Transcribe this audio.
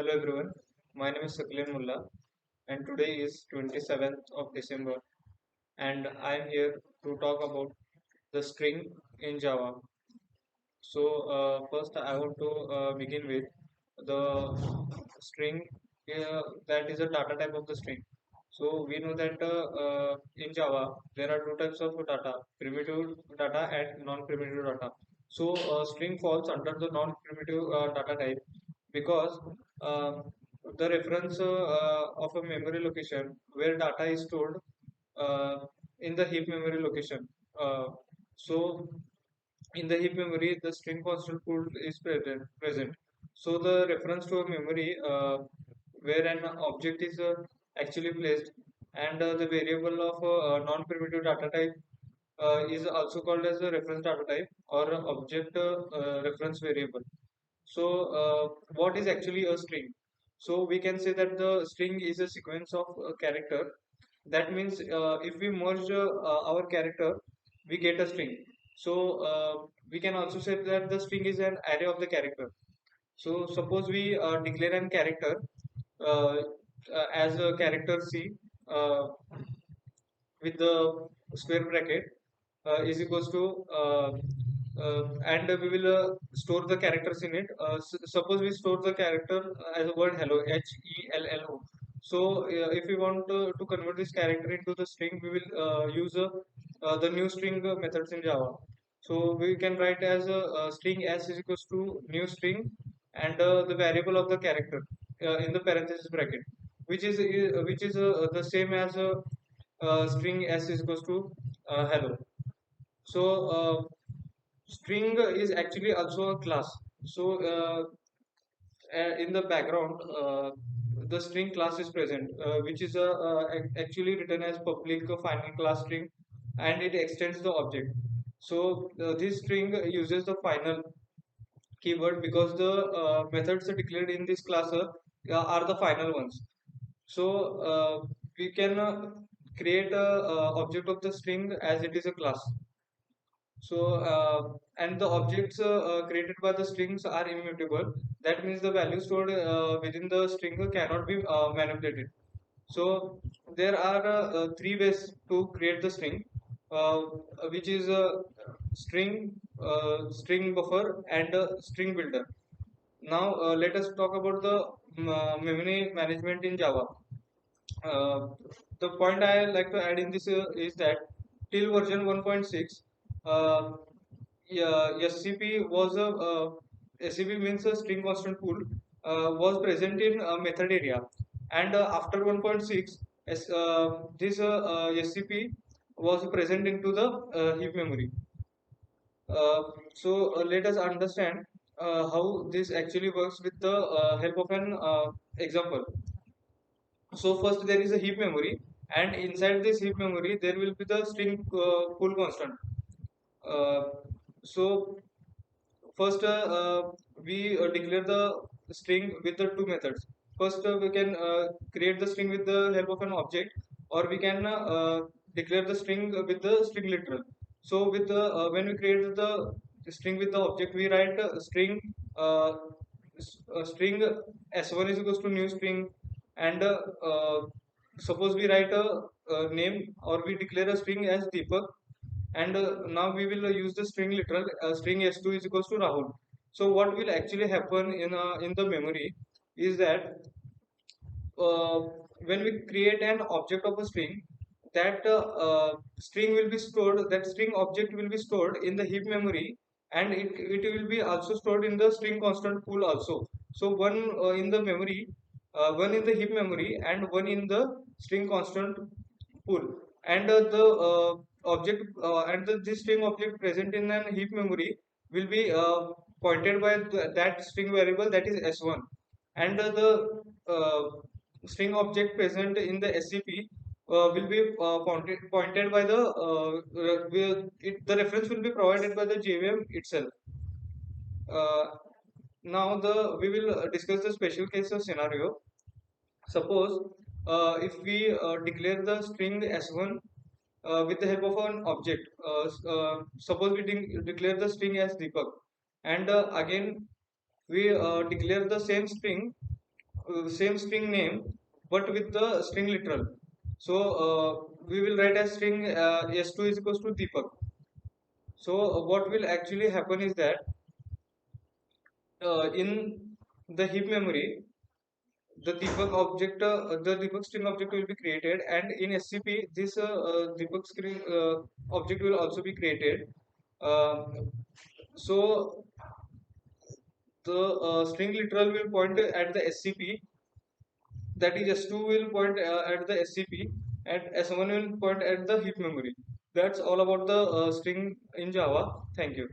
Hello everyone, my name is Sakilin Mullah and today is 27th of December and I am here to talk about the string in Java. First I want to begin with the string that is a data type of the string. So we know that in Java there are two types of data, primitive data and non-primitive data. String falls under the non-primitive data type because uh, the reference of a memory location where data is stored uh, in the heap memory location. Uh, so in the heap memory, the string constant pool is present. So the reference to a memory where an object is actually placed, and the variable of non-primitive data type is also called as a reference data type or object reference variable. What is actually a string? So we can say that the string is a sequence of character. That means if we merge our character, we get a string. We can also say that the string is an array of the character. So suppose we declare an character uh, as a character C uh, with the square bracket is equals to and we will store the characters in it. Suppose we store the character as a word hello, HELLO. If we want to convert this character into the string, we will use the new string methods in Java. So we can write as a string s is equals to new string and the variable of the character in the parenthesis bracket, which is the same as string s is equals to hello. String is actually also a class. In the background, the string class is present, which is actually written as public final class string, and it extends the object. This string uses the final keyword because the methods declared in this class are the final ones. We can create a object of the string as it is a class. And the objects created by the strings are immutable. That means the value stored within the string cannot be manipulated. So there are three ways to create the string, uh, which is a string buffer, and a string builder. Now let us talk about the memory management in Java. Uh, the point I like to add in this is that till version 1.6, uh, yeah, SCP was a SCP means a string constant pool was present in method area, and after 1.6, this SCP was present into the heap memory. Let us understand how this actually works with the help of an example. So first there is a heap memory, and inside this heap memory there will be the string pool constant. Uh, so First we declare the string with the two methods. First we can create the string with the help of an object, or we can declare the string with the string literal. So with the when we create the string with the object, we write uh, string s1 is equals to new string, and suppose we write a name, or we declare a string as Deepak, and now we will use the string literal. String s2 is equals to Rahul. So what will actually happen in the memory is that uh, when we create an object of a string, that string will be stored, that string object will be stored in the heap memory, and it will be also stored in the string constant pool also. So one in the memory, one in the heap memory, and one in the string constant pool. And the object and this string object present in an heap memory will be pointed by that string variable, that is s1, and the uh, string object present in the SCP will be pointed by the reference will be provided by the JVM itself. Uh, Now we will discuss the special case of scenario. Suppose if we declare the string s1 with the help of an object. Suppose we declare the string as Deepak, and again we declare the same string same string name but with the string literal. So we will write as string s2 is equals to Deepak. So what will actually happen is that in the heap memory, the Deepak string object will be created, and in SCP, this Deepak string object will also be created. Uh, so the string literal will point at the SCP, that is S2 will point at the SCP, and S1 will point at the heap memory. That's all about the string in Java. Thank you.